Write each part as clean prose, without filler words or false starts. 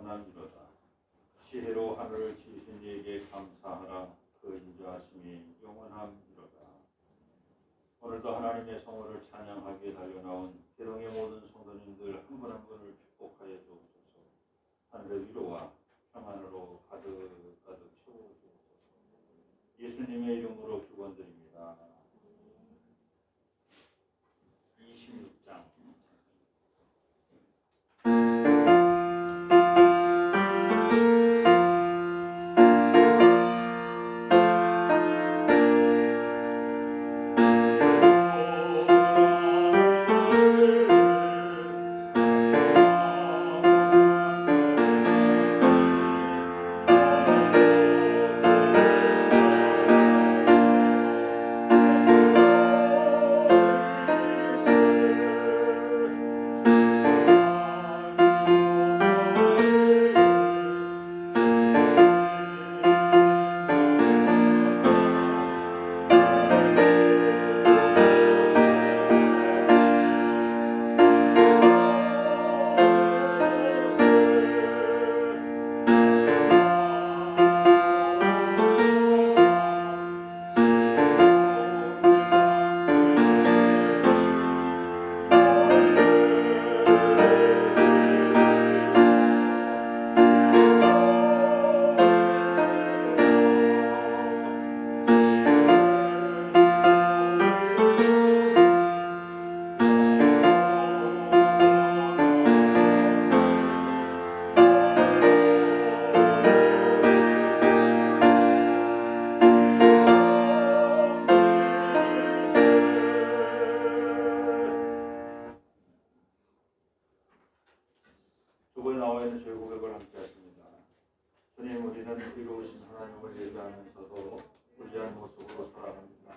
영원함이로다. 지혜로 하늘을 지으신 이에게 감사하라. 그 인자하심이 영원함이로다. 오늘도 하나님의 성호를 찬양하기에 달려나온 계동의 모든 성도님들 한 분 한 분을 축복하여 주옵소서. 하늘의 위로와 평안으로 가득 채워주옵소서. 예수님의 이름으로 기원드립니다. 26장 주보에 나와 있는 저희 고백을 함께 하십니다. 주님, 우리는 의로우신 하나님을 예배하면서도 불의한 모습으로 살아갑니다.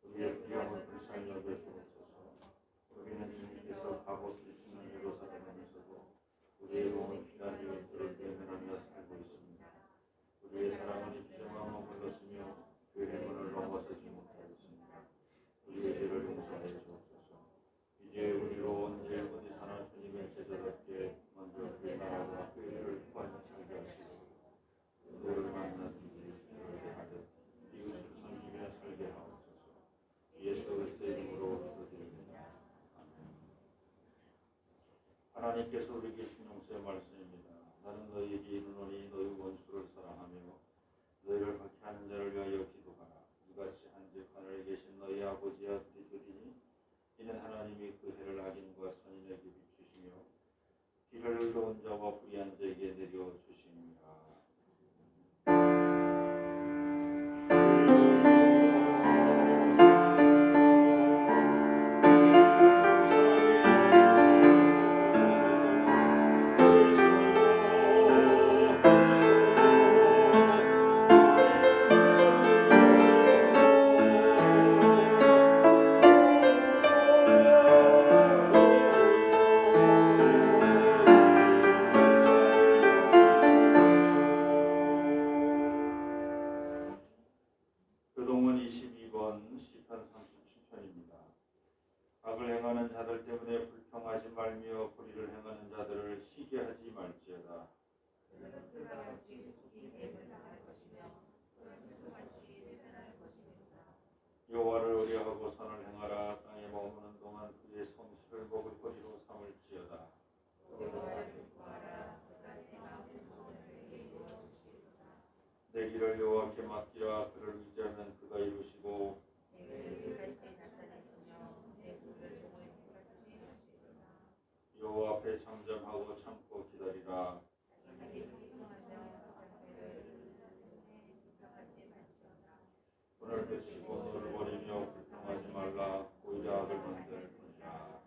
우리의 불의함을 불쌍히 여겨주옵소서. 우리는 주님께서 값없이 주시는 예루살렘에서도 우리의 몸을 피난 이웃들을 외면하며 살고 있습니다. 우리의 사랑은 입술에 머물렀으며 교회의 문을 넘어서지 못하였습니다. 우리의 죄를 용서하여 주옵소서. 이제 우리로 언제 어디서나 주님의 제자답게 먼저 그의 나라와 교회를 구하며 살게 하시고 너를 만난 이들이 주를 대하듯 이웃을 섬기며 살게 하옵소서. 예수 그리스도의 이름으로 기도드립니다. 아멘. 하나님께서 우리에게 주신 용서의 말씀입니다. 나는 너희에게 이르노니 너희 원수를 사랑하며 너희를 박해하는 자를 위하여 기도하라. 이같이 한즉 하늘에 계신 너희 아버지와 우리들이니 이는 하나님이 그 해를 악인과 선인에게 비추시며 비를 의로운 자와 불의한 자에게 내려주십니다. 교동은 22번 시편 37편입니다. 악을 행하는 자들 때문에 불평하지 말며 불의를 행하는 자들을 시게 하지 말지어다. 여호와를 의뢰하고 선을 행하라. 땅에 머무는 동안 그의 성실을 먹을 거리로 삼을지어다. 내 길을 여호와께 맡기라. 그를 의지하면 그가 이루시고 여호와 앞에 잠잠하고 참고 기다리라. 오늘 드시고 너를 버리며 불평하지 말라. 오히려 악을 만들 뿐이라.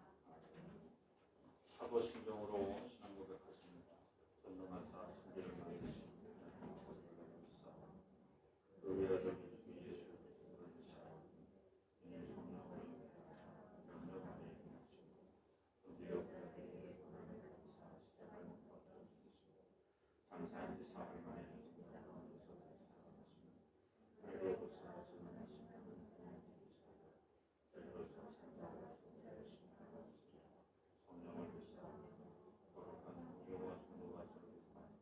사도신경으로 신앙 고백하십니다. 전능하사 천지를 만드신 그 외아들 주 예수 그리스도를 믿사오니 이는 성령으로 영원히 행하시고 본디오 빌라도에게 고난을 받으사 십자가에 못 박혀 죽으시고 장사한 지 사흘 만에 죽은 가운데서 다시 살아나시며 하늘에 올라가사 전능하신 분은 그냥 죽으시다가 저리로서 산자와 존재하신 하나님이시라. 성령을 믿사오니 거룩한 무교와 중보가 서로 통하는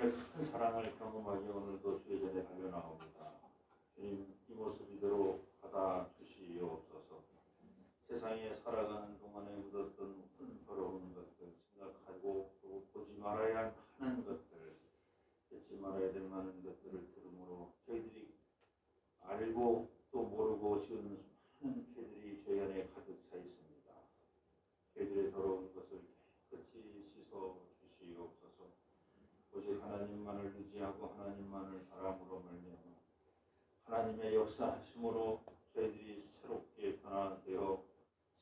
하나님의 큰 사랑을 경험하기 오늘도 주의 전에 달려나옵니다. 주님, 이 모습 이대로 받아 주시옵소서. 세상에 살아가는 동안에 묻었던 더러운 것들 생각하고 또 보지 말아야 하는 것들, 듣지 말아야 될 많은 것들을 들음으로 저희들이 알고 또 모르고 지은 많은 죄들이 저희 안에 가득 차 있습니다. 저희들의 더러운 것을 깨끗이 씻어 주시옵소서. 오직 하나님만을 의지하고 하나님만을 바람으로 말미암아 하나님의 역사하심으로 저희들이 새롭게 변화되어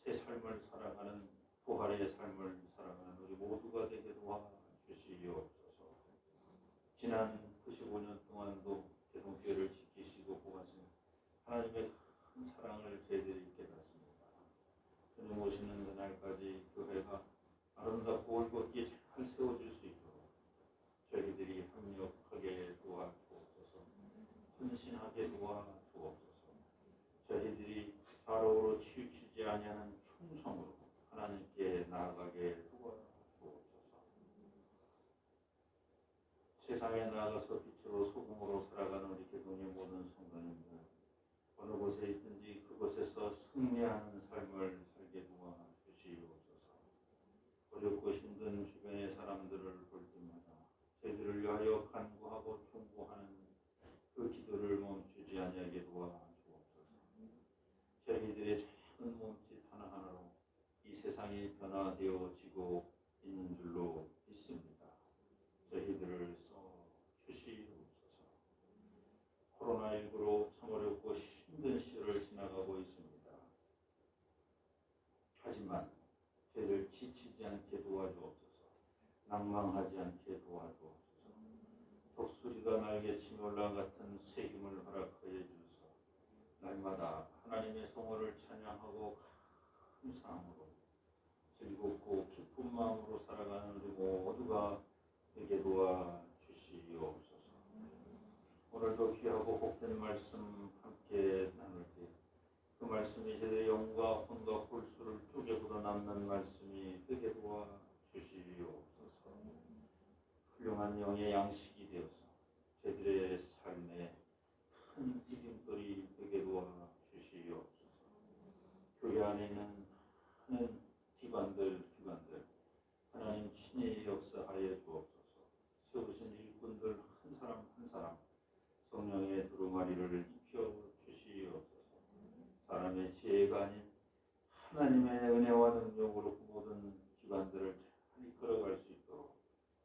새 삶을 살아가는 부활의 삶을 살아가는 우리 모두가 되게 도와주시옵소서. 지난 95년 동안도 개동교회를 지키시고 보아신 하나님의 큰 사랑을 저희들이 깨닫습니다. 주님 오시는 그날까지 교회가 아름답고 올곧게 잘 세워질 수 있도록 저희들이 합력하게 도와주옵소서. 헌신하게 도와주옵소서. 저희들이 좌로우로 치우치지 아니하는 충성으로 하나님께 나아가게 도와주옵소서. 세상에 나아가서 빛으로 소금으로 살아가는 우리 개동의 모든 성도님들, 어느 곳에 있든지 그곳에서 승리하는 삶을 살게 도와주시옵소서. 어렵고 힘든 주변의 사람들을 볼 때마다 저희들을 위하여 간구하고 충고하는 그 기도를 멈추지 아니하게 도와주옵소서. 저희들의 작은 몸짓 하나하나로 이 세상이 변화되어지고 있는 줄로 믿습니다. 저희들을 써주시옵소서. 코로나19로 참 어렵고 힘든 시절을 지나가고 있습니다. 하지만 저희들 지치지 않게 도와주옵소서. 낭망하지 않게 도와주옵소서. 독수리가 날개치며 올라간 같은 새 힘을 허락하여 주소서. 날마다 하나님의 성호를 찬양하고 감사함으로 즐겁고 기쁜 마음으로 살아가는 우리 모두가 되게 도와주시옵소서. 오늘도 귀하고 복된 말씀 함께 나눌 때 그 말씀이 저희의 영과 혼과 골수를 쪼개 묻어남는 말씀이 되게 도와주시옵소서. 훌륭한 영의 양식이 되어서 저희들의 삶에 큰 디딤돌이 되게 도와주시옵소서. 교회 안에 있는 많은 기관들 하나님 친히 역사하여 주옵소서. 세우신 일꾼들 한 사람 한 사람 성령의 두루마리를 입혀 주시옵소서. 사람의 지혜가 아닌 하나님의 은혜와 능력으로 그 모든 기관들을 잘 이끌어갈 수 있도록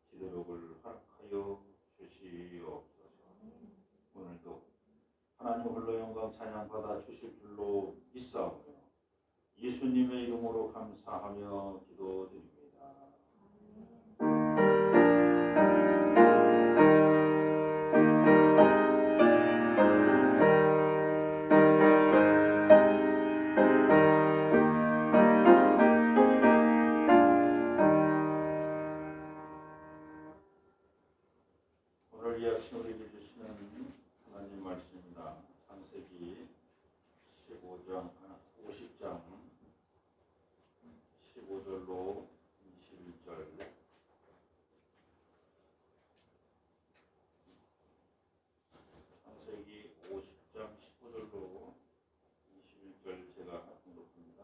지도력을 허락하여 주시옵소서. 오늘도 하나님 홀로 영광 찬양받아 주실 줄로 믿사오며 예수님의 이름으로 감사하며 기도드립니다. 오늘 이 아침 우리에게 주시는 하나님 말씀입니다. 창세기 50장 15절로 21절. 창세기 50장 15절로 21절 제가 공독합니다.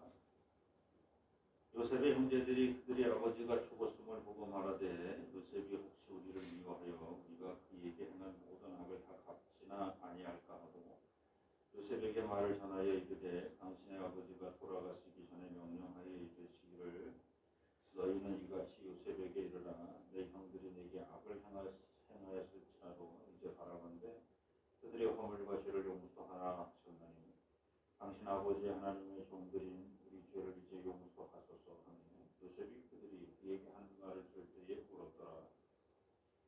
요셉의 형제들이 그들의 아버지가 죽었음을 보고 말하되 요셉이 혹시 우리를 미워하여 우리가 그에게 행한 모든 악을 다 갚지나 아니할까 하고 요셉에게 말을 전하여 이르되 당신의 아버지가 돌아가시기 전에 명령하여 이르시기를 너희는 이같이 요셉에게 이르라. 내 형들이 내게 악을 행하였을지라도 이제 바라건대 그들의 허물과 죄를 용서하라 하셨나니 당신 아버지 하나님의 종들인 우리 죄를 이제 용서하소서 하니 요셉이 그들이 그에게 한 말을 들을 때에 울었더라.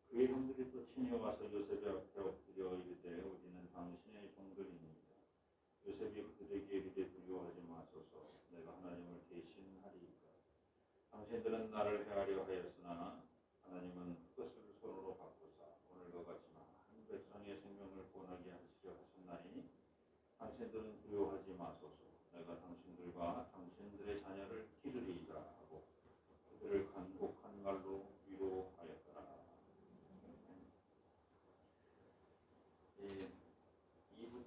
그의 형들이 또 친히 와서 요셉의 앞에 엎드려 이르되 우리는 당신의 종들이니이다. 요셉이 그들에게 이르되 두려워하지 마소서. 내가 하나님을 대신하리이까. 당신들은 나를 해하려 하였으나 하나님은 그것을 손으로 바꾸사 오늘과 같이 많은 백성의 생명을 구원하게 하시려 하셨나니 당신들은 두려워하지 마소서. 내가 당신들과 당신들의 자녀를 기르리이다 하고 그들을 간곡한 말로 위로하였더라.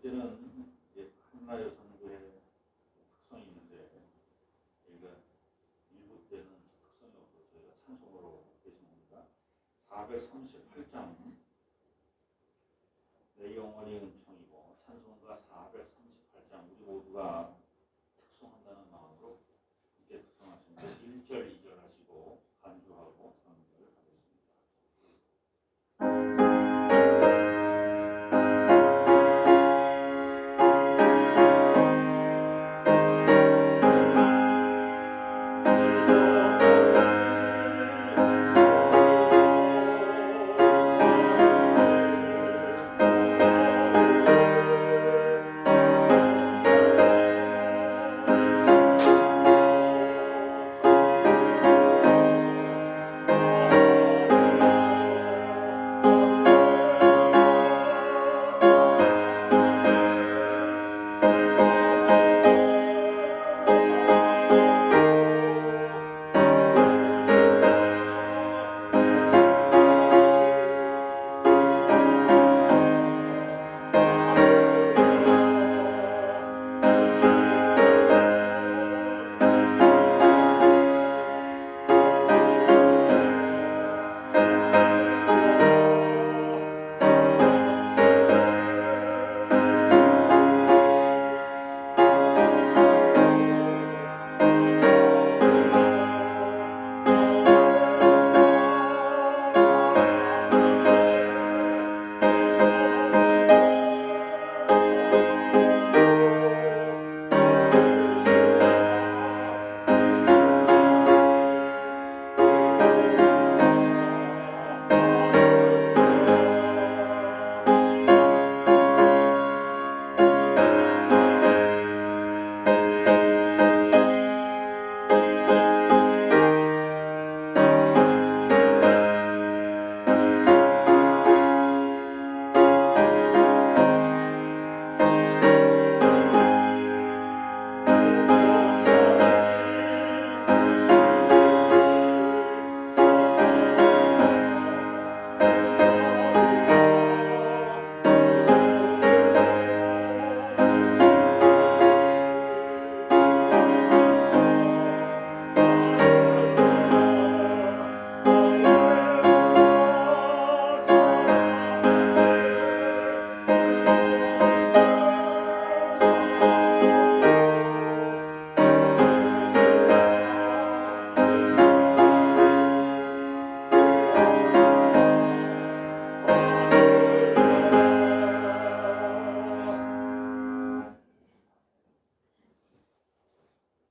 때는 이제 한나 여성들의 특성이 있는데 저희가 1부 때는 특성이 없어서 저희가 찬송으로 계십니다. 438장 내 영혼이 은총이고 찬송가 438장 우리 모두가 특송한다는 마음으로 함께 특송하십니다. 1절 2절 하시고 간주하고 선교를 하겠습니다.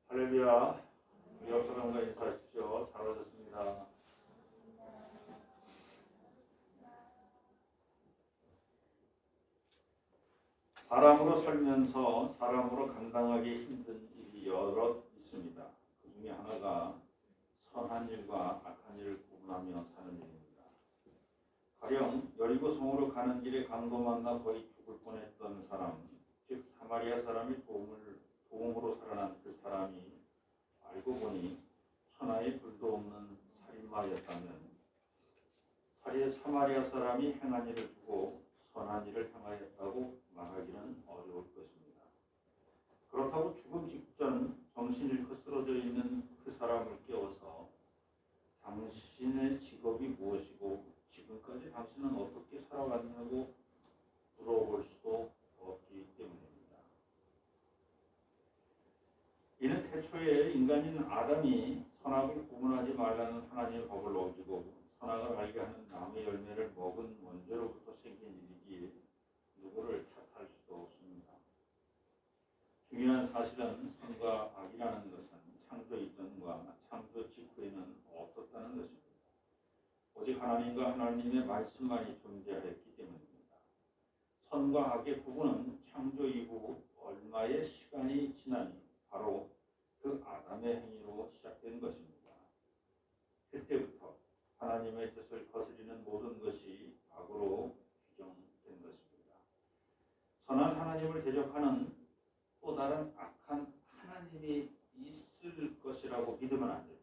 할렐루야. 우리 옆 사람과 인사하십시오. 잘 오셨습니다. 사람으로 살면서 사람으로 감당하기 힘든 일이 여러 있습니다. 그 중에 하나가 선한 일과 악한 일을 구분하며 사는 일입니다. 가령 여리고 성으로 가는 길에 강도 만나 거의 죽을 뻔했던 사람, 즉 사마리아 사람이 도움으로 살아난 그 사람이 알고 보니 천하에 불도 없는 살인마였다면 사마리아 사람이 행한 일을 두고 선한 일을 행하였다고 말하기는 어려울 것입니다. 그렇다고 죽음 직전 정신을 잃고 쓰러져 있는 그 사람을 깨워서 당신의 직업이 무엇이고 지금까지 당신은 어떻게 살아왔냐고 물어볼 수도 없기 때문입니다. 이는 태초에 인간인 아담이 선악을 구분하지 말라는 하나님의 법을 어기고 선악을 알게 하는 나무의 열매를 먹은 원죄로부터 생긴 일이기에 누구를 탓할 수도 없습니다. 중요한 사실은 선과 악이라는 것은 창조 이전과 창조 직후에는 없었다는 것입니다. 오직 하나님과 하나님의 말씀만이 존재하였기 때문입니다. 선과 악의 구분은 창조 이후 얼마의 시간이 지나니 바로 그 아담의 행위로 시작된 것입니다. 그때부터 하나님의 뜻을 거스리는 모든 것이 악으로 규정된 것입니다. 선한 하나님을 대적하는 또 다른 악한 하나님이 있을 것이라고 믿으면 안 됩니다.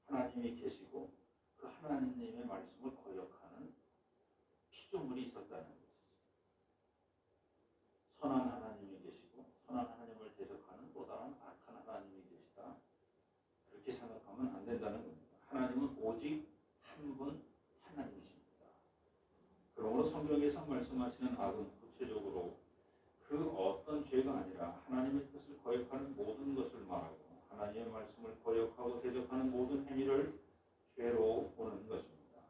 하나님이 계시고 그 하나님의 말씀을 거역하는 피조물이 있었다는 것입니다. 그러므로 성경에서 말씀하시는 악은 구체적으로 그 어떤 죄가 아니라 하나님의 뜻을 거역하는 모든 것을 말하고 하나님의 말씀을 거역하고 대적하는 모든 행위를 죄로 보는 것입니다.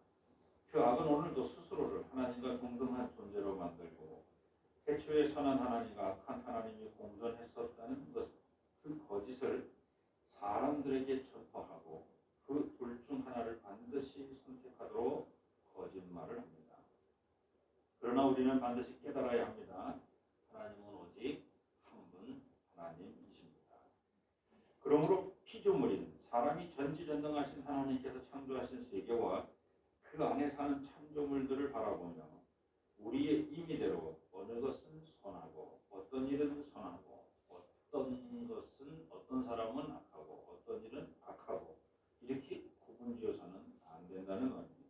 그 악은 오늘도 스스로를 하나님과 동등한 존재로 만들고 태초에 선한 하나님과 악한 하나님이 공존했었다는 것, 그 거짓을 사람들에게 전파하고 그 둘 중 하나를 반드시 선택하도록 거짓말을 합니다. 그러나 우리는 반드시 깨달아야 합니다. 하나님은 오직 한 분 하나님이십니다. 그러므로 피조물인 사람이 전지전능하신 하나님께서 창조하신 세계와 그 안에 사는 창조물들을 바라보며 우리의 임의대로 어느 것은 선하고 어떤 일은 선하고 어떤 사람은 악하고 어떤 일은 악하고 이렇게 구분지어서는 안 된다는 말입니다.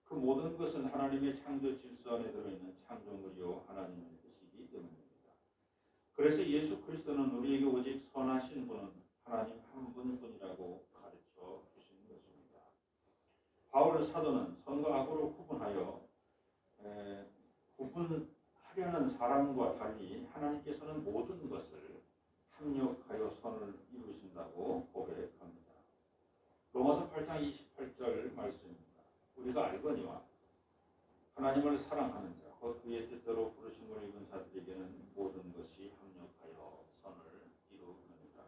그 모든 것은 하나님의 창조 질서 안에 들어있는 창조물이요 하나님의 뜻이기 때문입니다. 그래서 예수 그리스도는 우리에게 오직 선하신 분은 하나님 한 분뿐이라고 가르쳐 주신 것입니다. 바울 사도는 선과 악으로 구분하려는 사람과 달리 하나님께서는 모든 것을 합력하여 선을 이루신다고 고백합니다. 로마서 8장 28절 말씀입니다. 우리가 알거니와 하나님을 사랑하는 자, 곧 그의 뜻대로 부르심을 입은 자들에게는 모든 것이 합력하여 선을 이루느니라.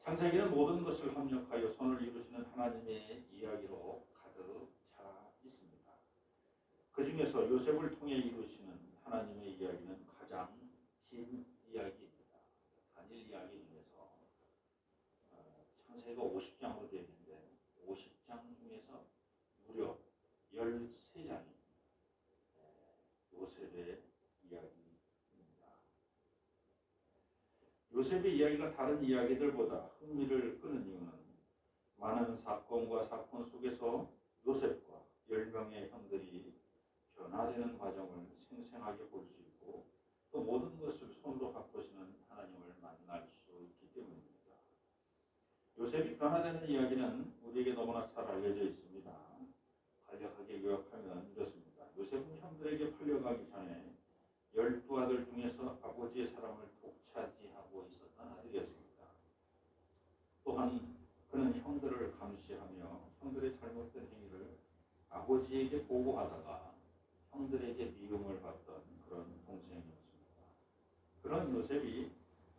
창세기는 모든 것을 합력하여 선을 이루시는 하나님의 이야기로 가득 차 있습니다. 그 중에서 요셉을 통해 이루시는 하나님의 이야기는 가장 긴 이야기입니다. 단일 이야기 중에서 창세기가 50장으로 되어 있는데 50장 중에서 무려 13장이 요셉의 이야기입니다. 요셉의 이야기가 다른 이야기들보다 흥미를 끄는 이유는 많은 사건과 사건 속에서 요셉과 10명의 형들이 변화되는 과정을 생생하게 볼 수 있고 또 모든 것을 손으로 바꾸시는 하나님을 만날 수 있기 때문입니다. 요셉이 변화되는 이야기는 우리에게 너무나 잘 알려져 있습니다. 간략하게 요약하면 이렇습니다. 요셉은 형들에게 팔려가기 전에 12아들 중에서 아버지의 사랑을 독차지하고 있었던 아들이었습니다. 또한 그는 형들을 감시하며 형들의 잘못된 행위를 아버지에게 보고하다가 형들에게 미움을 받던 그런 동생이었습니다. 그런 요셉이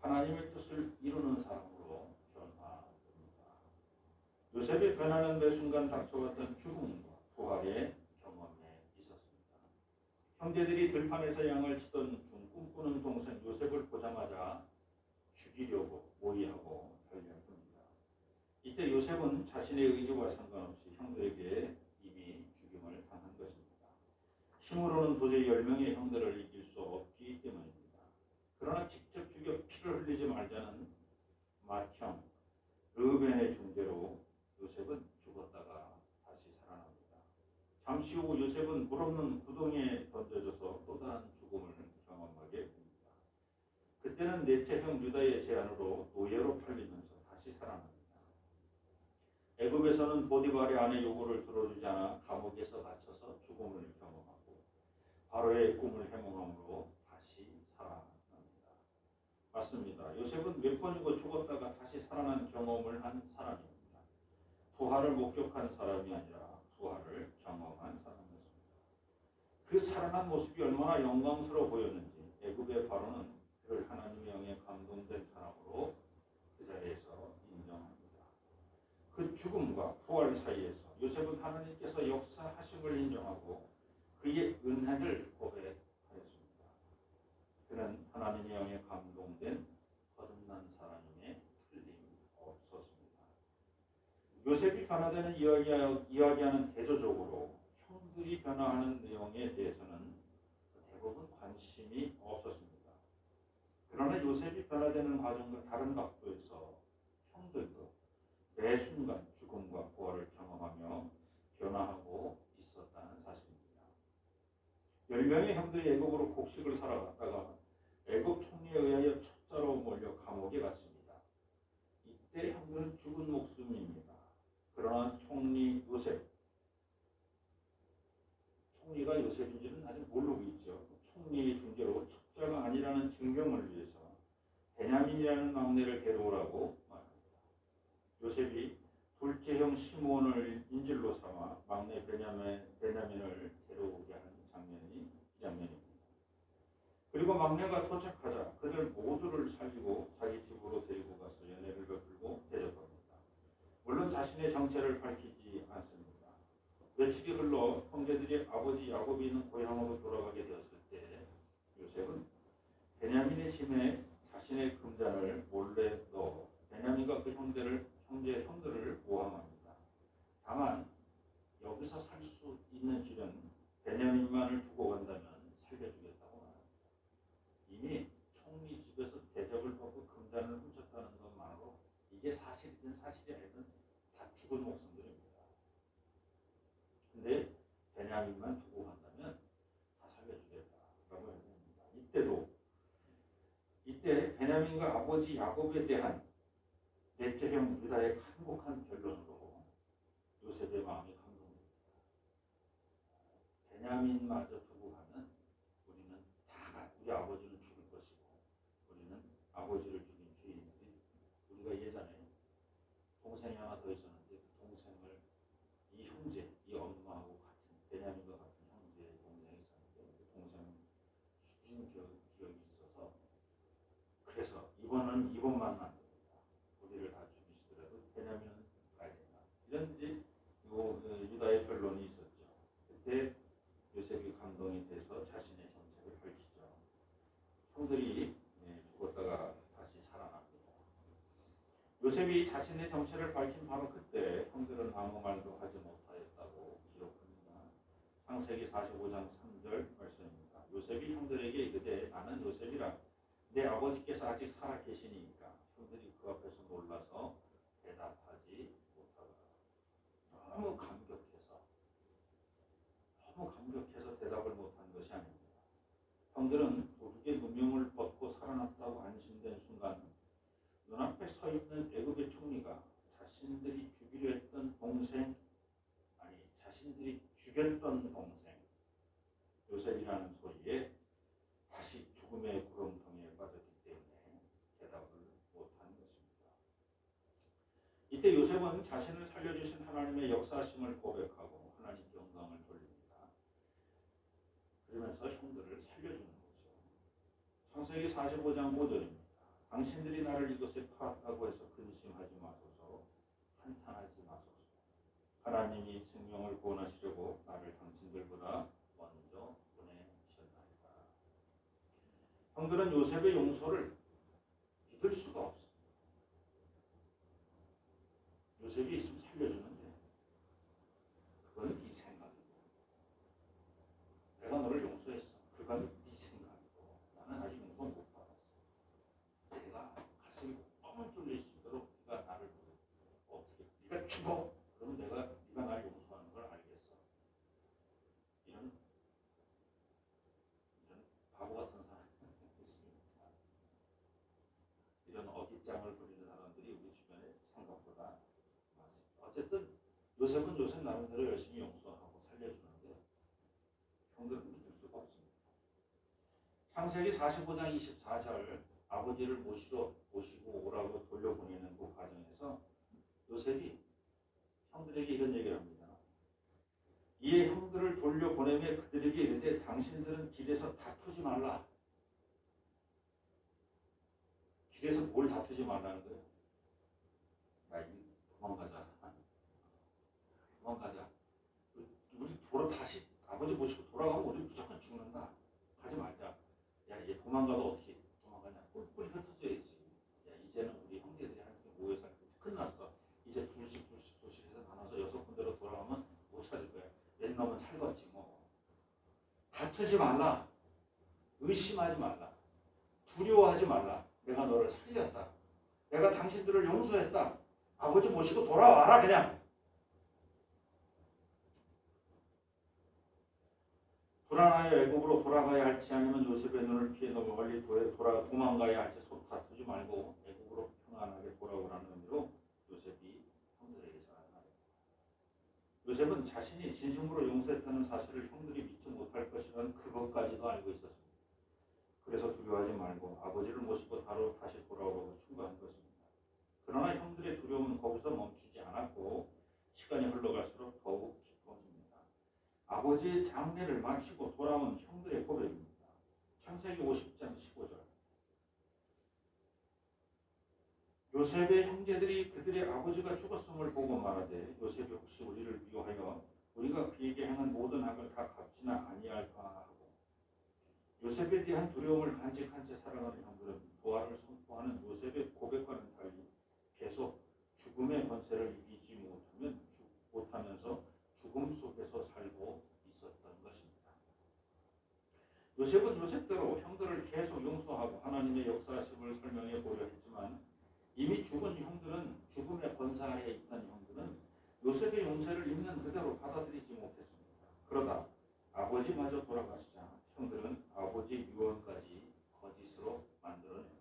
하나님의 뜻을 이루는 사람으로 변화됩니다. 요셉의 변화는 매 순간 닥쳐왔던 죽음과 부활의 경험에 있었습니다. 형제들이 들판에서 양을 치던 중 꿈꾸는 동생 요셉을 보자마자 죽이려고 모의하고 달려듭니다. 이때 요셉은 자신의 의지와 상관없이 형들에게 이미 죽임을 당한 것입니다. 힘으로는 도저히 10명의 형들을 이길 수 없기 때문입니다. 그러나 직접 죽여 피를 흘리지 말자는 맏형 르우벤의 중재로 요셉은 죽었다가 다시 살아납니다. 잠시 후 요셉은 물 없는 구덩이에 던져져서 또 다른 죽음을 경험하게 됩니다. 그때는 넷째 형 유다의 제안으로 노예로 팔리면서 다시 살아납니다. 애굽에서는 보디발의 아내 요구를 들어주지 않아 감옥에서 갇혀서 죽음을 경험하고 바로의 꿈을 해몽함으로 다시 살아납니다. 맞습니다. 요셉은 몇 번이고 죽었다가 다시 살아난 경험을 한 사람입니다. 부활을 목격한 사람이 아니라 부활을 경험한 사람이었습니다. 그 살아난 모습이 얼마나 영광스러워 보였는지 애굽의 바로는 그를 하나님의 영에 감동된 사람으로 그 자리에서 인정합니다. 그 죽음과 부활 사이에서 요셉은 하나님께서 역사하심을 인정하고 그의 은혜를 고백하였습니다. 그는 하나님의 영에 감동된 거듭난 사람임에 틀림없었습니다. 요셉이 변화되는 이야기하는 대조적으로 형들이 변화하는 내용에 대해서는 대부분 관심이 없었습니다. 그러나 요셉이 변화되는 과정과 다른 각도에서 형들도 매 순간 죽음과 부활을 경험하며 변화하고 있었다는 사실입니다. 10명의 형들이 애굽으로 곡식을 사러 갔다가 애굽 총리에 의하여 첩자로 몰려 감옥에 갔습니다. 이때 형들은 죽은 목숨입니다. 그러나 총리 요셉 베냐민이라는 막내를 데려오라고 말합니다. 요셉이 둘째 형 시몬을 인질로 삼아 막내 베냐민을 데려오게 하는 장면이 이 장면입니다. 그리고 막내가 도착하자 그들 모두를 살리고 자기 집으로 데리고 가서 연회를 베풀고 대접합니다. 물론 자신의 정체를 밝히지 않습니다. 며칠이 흘러 형제들이 아버지 야곱이 있는 고향으로 돌아가게 되었을 때 요셉은 베냐민의 짐에 자신의 금잔을 몰래 넣어 베냐민과 그 형들을 모함합니다. 다만 여기서 살 수 있는 길은 베냐민만을 두고 간다면 살려주겠다고 말합니다. 이미 총리 집에서 대접을 받고 금잔을 훔쳤다는 것만으로 이게 사실이든 사실이 아니든 다 죽은 목숨들입니다. 근데 베냐민만 두고 간다면 다 살려주겠다라고 했습니다. 이때 베냐민과 아버지 야곱에 대한 넷째 형 유다의 한곡한 변론으로 요셉의 마음이 감동됩니다. 베냐민마저 두고 가면 우리는 우리 아버지는 죽을 것이고 우리는 아버지를 죽인 죄인들이 우리가 예전에 동생이 하나 더 있었는데 그 동생을 이 형제, 이 엄마하고 같은 베냐민과 같은 형제의 동생이 있었는데 그 동생은 죽인 기억이 있어서 그래서 이번만은 안 됩니다. 우리를 다 죽이시더라도 베냐민은 가야 된다. 이런 이제 유다의 변론이 있었죠. 그때 요셉이 감동이 돼서 자신의 정체를 밝히죠. 형들이 죽었다가 다시 살아납니다. 요셉이 자신의 정체를 밝힌 바로 그때 형들은 아무 말도 하지 못하였다고 기록합니다. 창세기 45장 3절 말씀입니다. 요셉이 형들에게 이르되 나는 요셉이라 내 아버지께서 아직 살아 계시니까 형들이 그 앞에서 놀라서 대답하지 못하더라. 너무 감격해서 대답을 못한 것이 아닙니다. 형들은 도둑의 누명을 벗고 살아났다고 안심된 순간 눈앞에 서 있는 애굽의 총리가 자신들이 죽였던 동생 요셉이라는 소리에 다시 죽음의 구렁텅이에 빠졌기 때문에 대답을 못한 것입니다. 이때 요셉은 자신을 살려주신 하나님의 역사심을 고백하고 하나님께 영광을 돌립니다. 그러면서 형들을 살려주는 거죠. 창세기 45장 5절입니다. 당신들이 나를 이곳에 팔았다고 해서 근심하지 마소서, 한탄하지 마소서. 하나님이 생명을 구원하시려고 나를 당신들보다 먼저 보내셨나이다. 형들은 요셉의 용서를 믿을 수가 없습니다. 요셉이 있으면 살려주는데 그건 네 생각이고, 내가 너를 용서했어. 그건 네 생각이고, 나는 아직 용서 못 받았어. 내가 가슴이 뻥 뚫려 있도록 네가 나를 어떻게 네가 죽어. 그러면 네가 날 용서하는 걸 알겠어. 이런 바보 같은 사람이 있습니다. 이런 어깃장을 부리는 사람들이 우리 주변에 생각보다 많습니다. 어쨌든 요셉은 요셉 나름대로 열심히 용서하고 살려주는데 형들은 믿을 수가 없습니다. 창세기 45장 24절 아버지를 모시고 오라고 돌려보내는 그 과정에서 요셉이 형들에게 이런 얘기를 합니다. 이에 형들을 돌려보내며 그들에게 이르되 당신들은 길에서 다투지 말라. 길에서 뭘 다투지 말라는 거예요? 야, 도망가자. 우리 다시 아버지 모시고 돌아가면 우리 무조건 죽는다. 가지 말자. 야, 얘 도망가도 어떻게 도망가냐? 뿔뿔이 흩어져야지. 야, 이제는 우리 형제들이 함께 모여 살 끝났어. 이제 둘씩 해서 나눠서 6군데로 돌아가면 못 찾을 거야. 옛 놈은 살겠지 뭐. 다투지 말라. 의심하지 말라. 두려워하지 말라. 내가 너를 살렸다. 내가 당신들을 용서했다. 아버지 모시고 돌아와라 그냥. 불안하여 애굽으로 돌아가야 할지 아니면 요셉의 눈을 피해 너무 멀리 도망가야 할지 속 다투지 말고 애굽으로 평안하게 돌아오라는 의미로 요셉이 형들에게 전한 말입니다. 요셉은 자신이 진심으로 용서했다는 사실을 형들이 믿지 못할 것이라는 그것까지도 알고 있었습니다. 그래서 두려워하지 말고 아버지를 모시고 다시 돌아오라고 충고한 것입니다. 그러나 형들의 두려움은 거기서 멈추지 않았고 시간이 흘러갈수록 더욱 깊어집니다. 아버지의 장례를 마치고 돌아온 형들의 고백입니다. 창세기 50장 15절. 요셉의 형제들이 그들의 아버지가 죽었음을 보고 말하되 요셉이 혹시 우리를 미워하여 우리가 그에게 하는 모든 악을 다 갚지나 아니할까 하고 요셉에 대한 두려움을 간직한 채 살아가는 형들은 부활을 선포하는 요셉의 고백과는 달리 계속 죽음의 권세를 이기지 못하면서 죽음 속에서 살고 있었던 것입니다. 요셉은 요셉대로 형들을 계속 용서하고 하나님의 역사심을 설명해 보려 했지만 이미 죽은 형들은 죽음의 권세 아래에 있던 형들은 요셉의 용서를 있는 그대로 받아들이지 못했습니다. 그러다 아버지마저 돌아가시자 형들은 아버지 유언까지 거짓으로 만들어냅니다.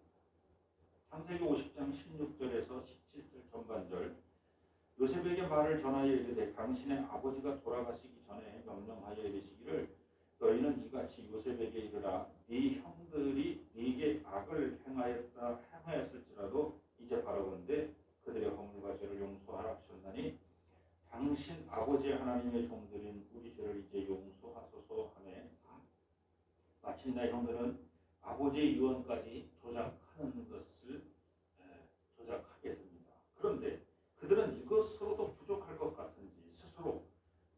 창세기 50장 16절에서 17절 전반절. 요셉에게 말을 전하여 이르되 당신의 아버지가 돌아가시기 전에 명령하여 이르시기를 너희는 이같이 요셉에게 이르라 네 형들이 네게 악을 행하였을지라도 이제 바라보는데 그들의 허물과 죄를 용서하라 하셨나니 당신 아버지 하나님의 종들인 우리 죄를 이제 용서하소서 하매 마침내 형들은 아버지의 유언까지 조작하는 것을 조작하게 됩니다. 그런데 그들은 이것으로도 부족할 것 같은지 스스로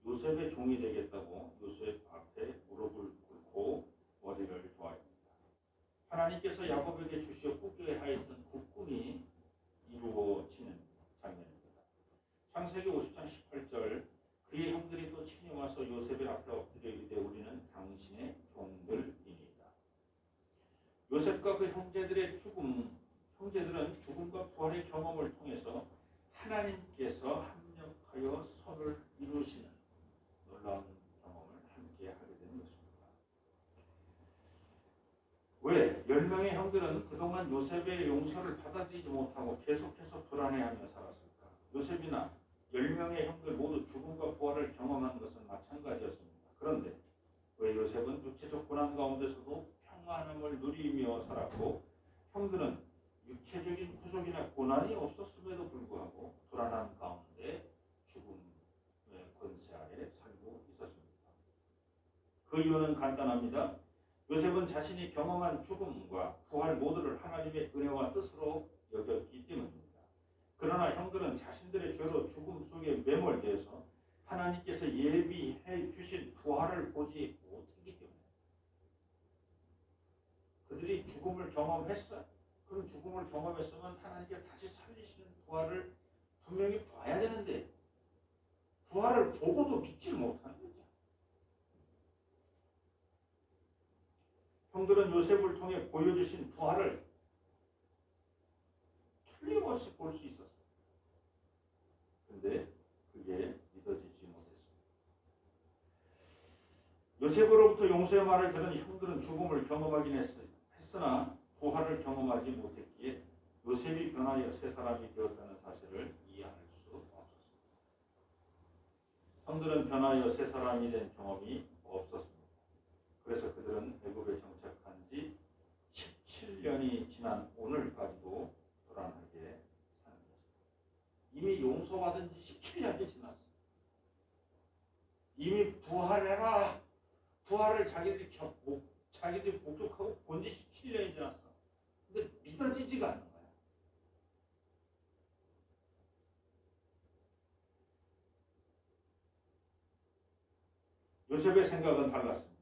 요셉의 종이 되겠다고 요셉 앞에 무릎을 꿇고 머리를 조아립니다. 하나님께서 야곱에게 주시어 꾸게 하였던 국군이 이루어지는 장면입니다. 창세기 50장 18절. 그의 형들이 또 친히 와서 요셉의 앞에 엎드려 이르되 우리는 당신의 종들이니이다. 요셉과 그 형제들은 죽음과 부활의 경험을 통해서 하나님께서 합력하여 선을 이루시는 놀라운 경험을 함께 하게 되는 것입니다. 왜? 10명의 형들은 그동안 요셉의 용서를 받아들이지 못하고 계속해서 불안해하며 살았을까? 요셉이나 10명의 형들 모두 죽음과 부활을 경험한 것은 마찬가지였습니다. 그런데 왜 요셉은 육체적 고난 가운데서도 평안함을 누리며 살았고 형들은 육체적인 구속이나 고난이 없었음에도 불구하고 불안한 가운데 죽음의 권세 아래 살고 있었습니다. 그 이유는 간단합니다. 요셉은 자신이 경험한 죽음과 부활 모두를 하나님의 은혜와 뜻으로 여겼기 때문입니다. 그러나 형들은 자신들의 죄로 죽음 속에 매몰되어서 하나님께서 예비해 주신 부활을 보지 못했기 때문에 그들이 죽음을 경험했어요. 그럼 죽음을 경험했으면 하나님께 다시 살리시는 부활을 분명히 봐야 되는데 부활을 보고도 믿지 못하는 거죠. 형들은 요셉을 통해 보여주신 부활을 틀림없이 볼 수 있었어요. 그런데 그게 믿어지지 못했습니다. 요셉으로부터 용서의 말을 들은 형들은 죽음을 경험하긴 했으나 부활을 경험하지 못했기에 요셉이 변하여 새 사람이 되었다는 사실을 이해할 수 없었습니다. 형들은 변하여 새 사람이 된 경험이 없었습니다. 그래서 그들은 애굽에 정착한 지 17년이 지난 오늘까지도 불안하게 사는 것입니다. 이미 용서받은 지 17년이 지났어요. 이미 부활해라. 부활을 자기들이 목적하고 본 지 17년이 지났어. 근데 믿어지지가 않는 거야. 요셉의 생각은 달랐습니다.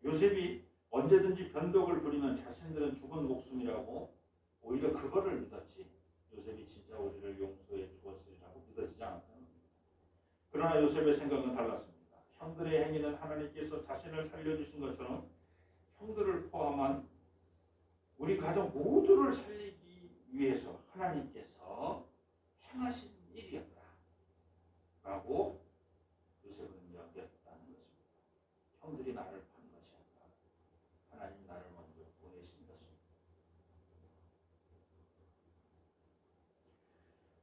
요셉이 언제든지 변덕을 부리면 자신들은 죽은 목숨이라고 오히려 그거를 믿었지 요셉이 진짜 우리를 용서해 주었으리라고 믿어지지 않았다는 겁니다. 그러나 요셉의 생각은 달랐습니다. 형들의 행위는 하나님께서 자신을 살려주신 것처럼 형들을 포함한 우리 가족 모두를 살리기 위해서 하나님께서 행하신 일이었다 라고 요셉은 여겼다는 것입니다. 형들이 나를 판 것이 아니라 하나님 나를 먼저 보내신 것입니다.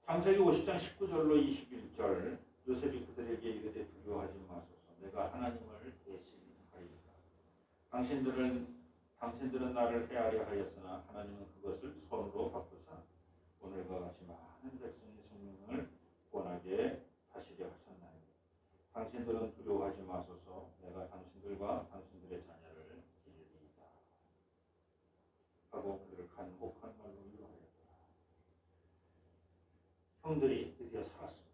창세기 50장 19절로 21절. 요셉이 그들에게 이르되 두려워하지 마소서 내가 하나님을 대신하리이다. 당신들은 나를 헤아려 하였으나 하나님은 그것을 선으로 바꾸사 오늘과 같이 많은 백성의 생명을 구원하게 하시려 하셨나니 당신들은 두려워하지 마소서. 내가 당신들과 당신들의 자녀를 기르리이다 하고 그들을 간곡한 말로 위로하였다. 형들이 드디어 살았습니다.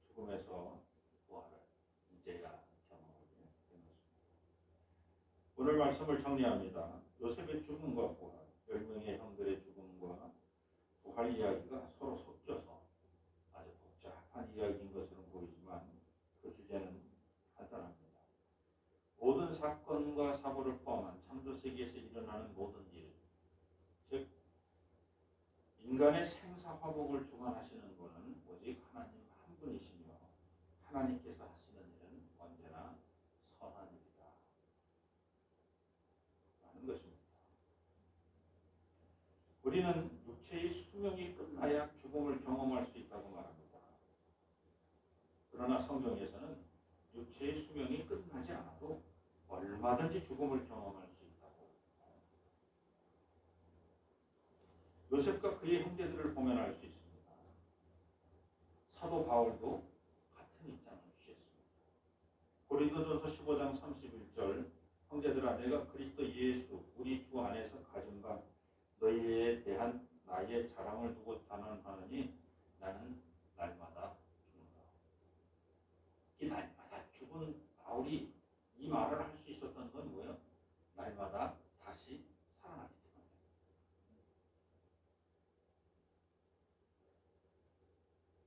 죽음에서 부활을 이제야 경험하게 되었습니다. 오늘 말씀을 정리합니다. 요셉의 죽음과 부활, 10명의 형들의 죽음과 부활 이야기가 서로 섞여서 아주 복잡한 이야기인 것처럼 보이지만 그 주제는 간단합니다. 모든 사건과 사고를 포함한 창조세계에서 일어나는 모든 일, 즉 인간의 생사화복을 주관하시는 분은 오직 하나님 한 분이시며 하나님께서 하시는 일은 언제나 선한 일이다 라는 것입니다. 우리는 육체의 수명이 끝나야 죽음을 경험할 수 있다고 말합니다. 그러나 성경에서는 육체의 수명이 끝나지 않아도 얼마든지 죽음을 경험할 수 있다고. 요셉과 그의 형제들을 보면 알 수 있습니다. 사도 바울도 같은 입장을 취했습니다. 고린도전서 15장 31절 형제들아 내가 그리스도 예수 우리 주 안에서 가진 바 너희에 대한 나의 자랑을 두고 단언하느니 나는 날마다 죽는다. 이 날마다 죽은 바울이 이 말을 할 수 있었던 건 뭐예요? 날마다 다시 살아나기 때문에.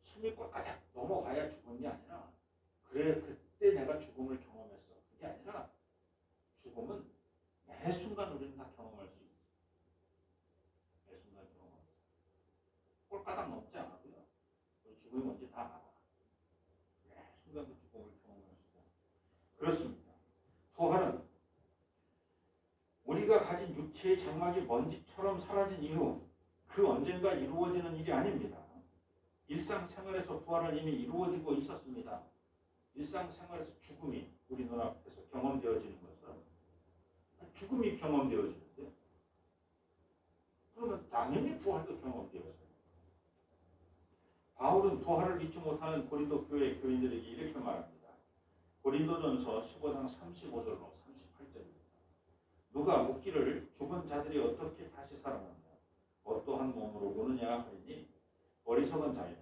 숨이 꽉가닥 넘어가야 죽은 게 아니라 그래 그때 내가 죽음을 경험했어. 그게 아니라 죽음은 매 순간 우리는 다 경험할 수 있어요. 매 순간 경험할 수 있어요. 꼴까닥 넘지 않아도요. 죽음이 뭔지 다 알아. 매 순간 그 죽음을 경험할 수 있어요. 그렇습니다. 부활은 우리가 가진 육체의 장막이 먼지처럼 사라진 이후 그 언젠가 이루어지는 일이 아닙니다. 일상생활에서 부활은 이미 이루어지고 있었습니다. 일상생활에서 죽음이 우리 눈앞에서 경험되어지는 것은 죽음이 경험되어지는데 그러면 당연히 부활도 경험되어져요. 바울은 부활을 믿지 못하는 고린도 교회 교인들에게 이렇게 말합니다. 고린도전서 15장 35절로 38절입니다. 누가 묻기를 죽은 자들이 어떻게 다시 살아나느냐 어떠한 몸으로 오느냐 하리니 어리석은 자여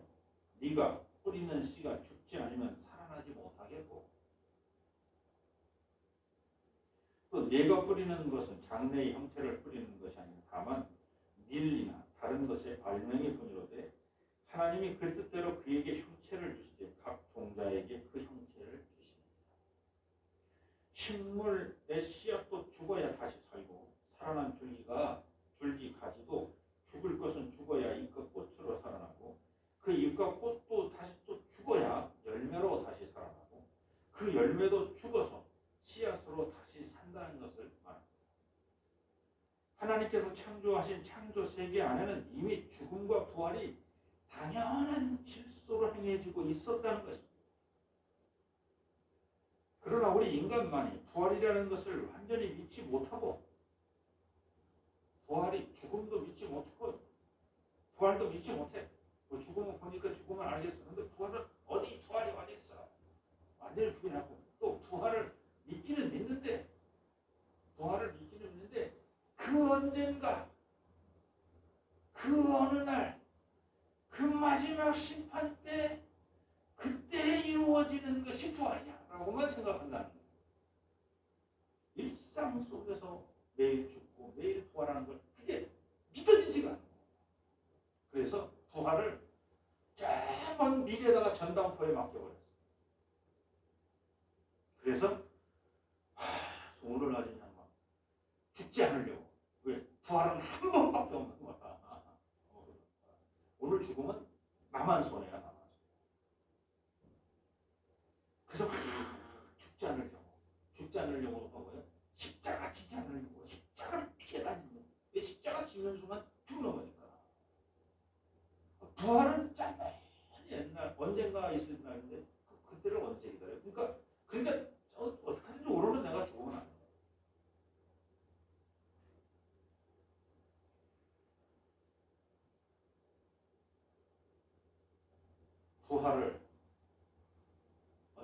네가 뿌리는 씨가 죽지 않으면 살아나지 못하겠고 또 네가 뿌리는 것은 장래의 형체를 뿌리는 것이 아니라 다만 밀리나 다른 것의 발명이 뿐이로되 하나님이 그 뜻대로 그에게 형체를 주시되 각 종자에게 그 형체를 주십니다. 식물의 씨앗도 죽어야 다시 살고 살아난 줄기 가지도 죽을 것은 죽어야 잎과 꽃으로 살아나고 그 잎과 꽃도 다시 또 죽어야 열매로 다시 살아나고 그 열매도 죽어서 씨앗으로 다시 산다는 것을 말합니다. 하나님께서 창조하신 창조 세계 안에는 이미 죽음과 부활이 당연한 질서로 행해지고 있었다는 것입니다. 그러나 우리 인간만이 부활이라는 것을 완전히 믿지 못하고 부활이 죽음도 믿지 못하고 부활도 믿지 못해. 뭐 죽음은 보니까 죽음은 알겠어. 근데 부활은 어디 부활이 어디 있어? 완전히 부인하고 또 부활을 믿기는 믿는데 그 언젠가 그 어느 날 그 마지막 심판 때 그때 이루어지는 것이 부활이야 라고만 생각한다는 거예요. 일상 속에서 매일 죽고 매일 부활하는 걸 그게 믿어지지가 않아요. 그래서 부활을 저 먼 미래에다가 전당포에 맡겨버렸어요. 그래서 소원을 가진 양반 죽지 않으려고. 왜? 부활은 한 번밖에 없는 거야. 오늘 죽으면 나만 손해야. 나만 손해. 그래서 죽지 않으려고 하고요. 십자가 지지 않으려고 십자가를 피해 다니는 거예요. 왜 십자가 지는 순간 죽는 거니까. 부활은 짧아. 옛날 언젠가 있을 날인데 그때를 언제 기다려? 그러니까 어떻게든지 오늘은 내가 죽으면 안 돼.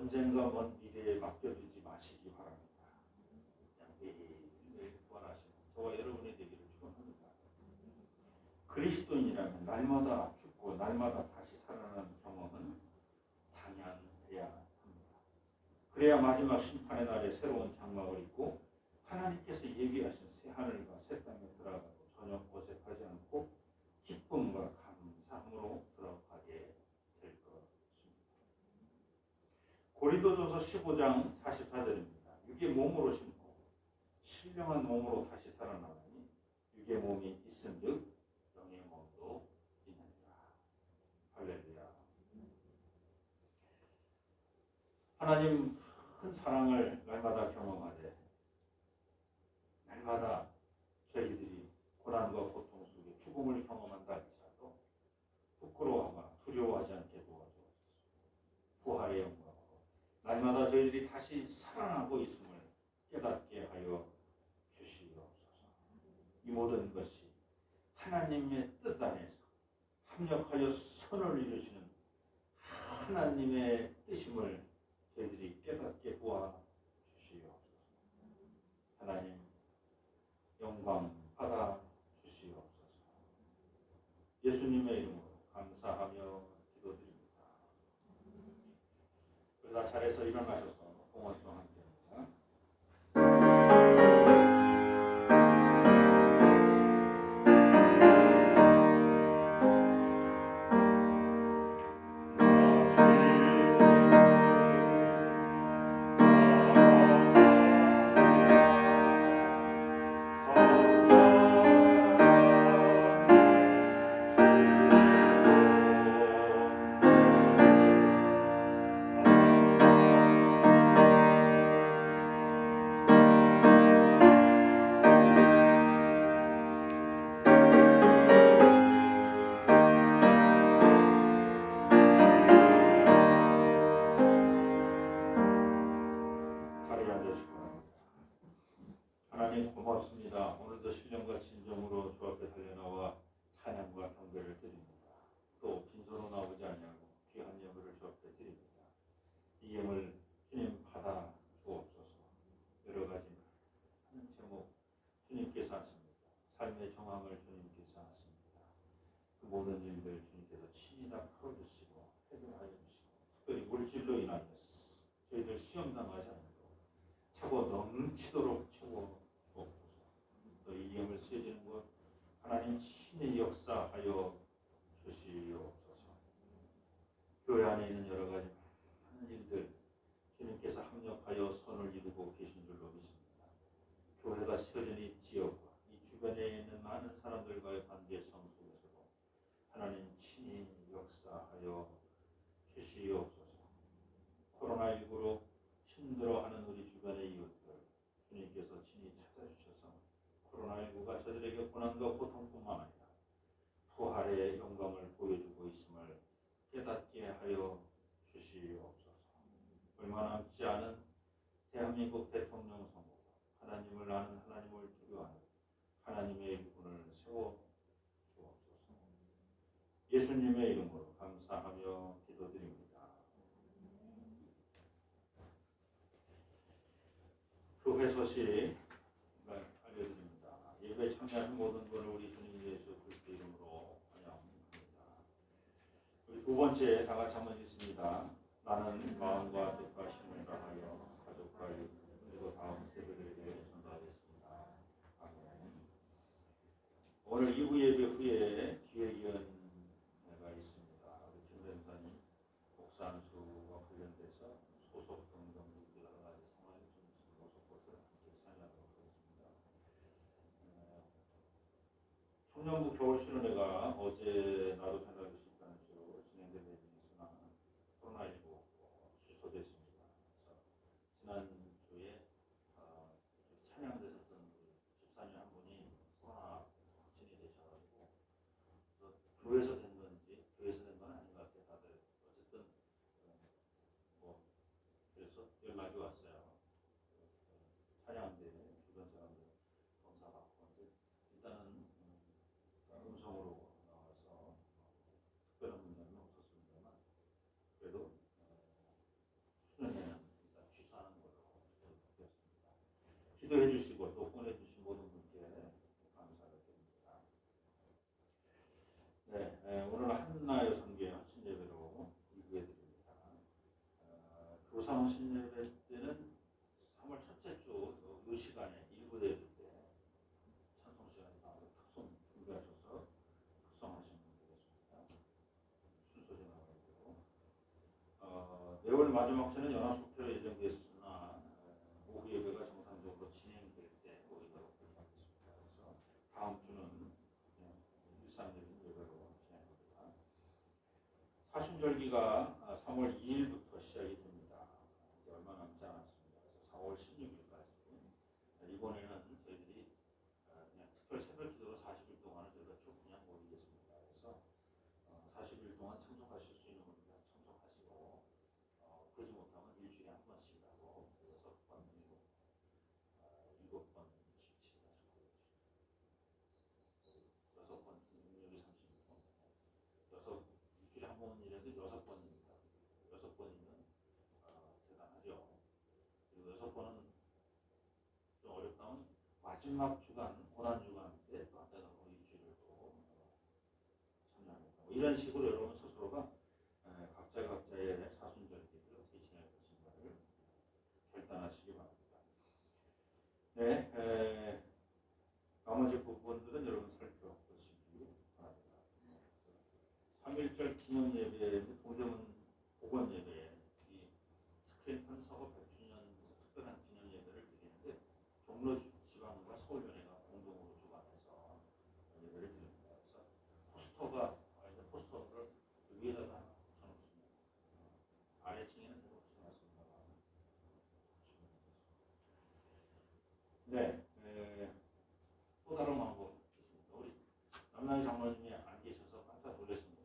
언젠가 먼 미래에 맡겨두지 마시기 바랍니다. 그냥 매일매일 부활하시는 저와 여러분의 되기를 축원합니다. 그리스도인이라면 날마다 죽고 날마다 다시 살아나는 경험은 당연해야 합니다. 그래야 마지막 심판의 날에 새로운 장막을 입고 하나님께서 예비하신 새 하늘과 새 땅에 들어가고 전혀 어색하지 않고 기쁨과 감사함으로 들어가게 될 것입니다. 고린도전서 15장 44절입니다. 육의 몸으로 심고 신령한 몸으로 다시 살아나니 육의 몸이 있은즉 영의 몸도 있느니라. 할렐루야. 하나님 큰 사랑을 날마다 경험하되 날마다 저희들이 고난과 고통 속에 죽음을 경험한다 할지라도 부끄러워하거나 두려워하지 않게 도와주옵소서. 부활의 영광으로 날마다 저희들이 다시 살아나고 있음을 깨닫게 하여 주시옵소서. 이 모든 것이 하나님의 뜻 안에서 합력하여 선을 이루시는 하나님의 뜻임을 저희들이 깨닫게 도와주시옵소서. 하나님 영광 받아 주시옵소서. 예수님의 이름으로 감사하며 기도드립니다. 우리 다 자리에서 일어나셔서 봉헌송 함께 합니다. 하나님 고맙습니다. 오늘도 신령과 진정으로 주 앞에 달려나와 찬양과 경배를 드립니다. 또 빈손으로 나오지 아니하고 귀한 예물을 주 앞에 드립니다. 이 예물 주님 받아 주옵소서. 여러 가지 하는 제목 주님께서 하십니다. 삶의 정황을 주님께서 하십니다. 그 모든 일들 주님께서 친히 다 풀어주시고 해결하여 주시고 특별히 물질로 인하여 저희들 시험당하지 않고 차고 넘치도록 채워 주옵소서. 또 이 예물 쓰여지는 곳 하나님 친히 역사하여 주시옵소서. 교회 안에 있는 여러 가지 많은 일들 주님께서 합력하여 선을 이루고 계신 줄로 믿습니다. 교회가 세워진 이 지역과 이 주변에 있는 많은 사람들과의 관계성 속에서도 하나님 친히 역사하여 주시옵소서. 코로나19로 힘들어하는 우리 주변의 이웃들 주님께서 친히 찾아주셔서 코로나19가 저들에게 고난과 고통뿐만 아니라 부활의 영광을 보여주고 있음을 깨닫게 하여 주시옵소서. 얼마 남지 않은 대한민국 대통령 선거 하나님을 아는 하나님을 두려워하는 하나님의 일꾼을 세워 주옵소서. 예수님의 이름으로 감사하며 기도드립니다. 교회 소식 알려드립니다. 예배에 참여하신 모든 분을 우리 주님 예수 그리스도 이름으로 환영합니다. 우리 두 번째 다 같이 한번 읽습니다. 나는 마음과 뜻과 힘을 다하여 가족과 그리고 다음 세대들에게 전달하겠습니다. 아멘. 오늘 2부 예배 후에 기획위원회가 있습니다. 우리 김 변호사님 복산수와 관련돼서 소속 등등 여러 가지 상황이 좀 있습니다. 소속 것을 함께 상의하도록 하겠습니다. 청년부 겨울신혼회가 어제 나도 생각할 수 있다는 식으로 진행된 예정이 있으나 코로나19 취소됐습니다. 그래서 지난주에 찬양되셨던 집사님 한 분이 코로나 확진이 되셔가지고 교회에서 된 건지 교회에서 된 건 아닌 것 같아요. 다들 어쨌든 그래서 연락이 왔어요. 찬양대 주변 사람들 검사 받고 일단은 음성으로 나와서 특별한 문제는 없었습니다만 그래도 수련회 기도해 주시고 또 보내주신 모든 분께 감사를 드립니다. 네, 오늘은 한나여 성교회 신예배로 일구해 드립니다. 교사원 신예배 때는 3월 첫째 주 이 시간에 일구해 줄 때 찬송 시간에 나와서 특송 준비하셔서 특송하시면 되겠습니다. 순서대로 나가고요. 매월 마지막 주는 연합 속회로 예정되어 있으나 오후 예배가 정상적으로 진행될 때 우리가 하겠습니다. 그래서 다음 주는 일상적인 예배로 진행합니다. 사순절기가 3월 2일부터 시작이 됩니다. 이제 얼마 남지 않았습니다. 그래서 4월 16일까지 이번에는 저희들이 그냥 특별 새벽 기도로 40일 동안을 저희가 쭉 그냥 모이겠습니다. 그래서 40일 동안 참석하실 수 있는 분들 참석하시고 그러지 못하면 일주일에 한 번씩 하고 6번, 7번, 17, 6번, 6이 36번, 일주일에 한 번이라도 6번입니다. 6번이면 대단하죠. 그리고 6번은 좀 어렵다면 마지막 주간, 고난 주간 때 또 한번 일주일을 또 참여합니다. 이런 식으로 여러분 스스로가 각자의 사순절기를 어떻게 지낼 것인가를 결단하시기 바랍니다. 네, 나머지 부분들은 여러분 살펴보시기 바랍니다. 3.1절 기념 예배, 동대문 복원 예배에 이 스크린턴 서거 100주년 특별한 기념 예배를 드리는데 종로 지방과 서울연회가 공동으로 주관해서 예배를 드립니다. 그래서 포스터를 위에다가 붙여놓습니다. 아래층에는 제가 붙여놨습니다. 네, 또 다른 방법 있습니다. 우리 남나희 장로님이 안 계셔서 깜짝 놀랐습니다.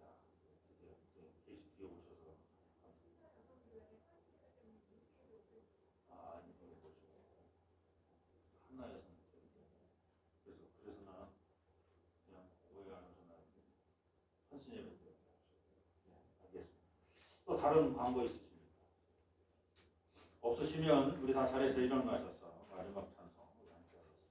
게시기에 오셔서 이거 보시고 한나여 선생님 그래서 나는 그냥 오해 안 해서 나는 헌신 예배 드립니다. 알겠습니다. 또 다른 광고 있으십니까? 없으시면 우리 다 자리에서 일어나셔서 마지막 찬송 함께 하겠습니다.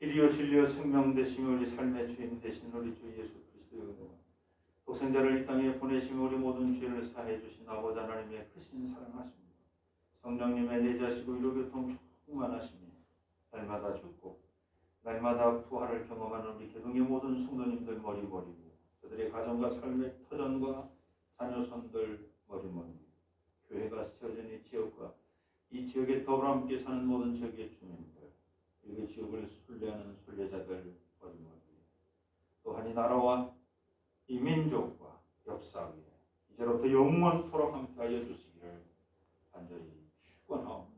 길이요 진리요 생명 되시며 우리 삶의 주인 되신 우리 주 예수 그리스도의 은혜와 독생자를 이 땅에 보내시며 우리 모든 죄를 사해 주신 아버지 하나님의 크신 사랑하십니다. 성령님의 내자시고 위로 교통 충만하시며 날마다 죽고 날마다 부활을 경험하는 우리 개동의 모든 성도님들 머리 머리고 그들의 가정과 삶의 터전과 자녀손들 머리 머리 교회가 세워진 이 지역과 이 지역에 더불어 함께 사는 모든 지역의 주민들 그리고 지역을 순례하는 순례자들 머리 머리 또한 이 나라와 이 민족과 역사 위에 이제로부터 영원토록 함께하여 주시기를 간절히 축원하옵나이다.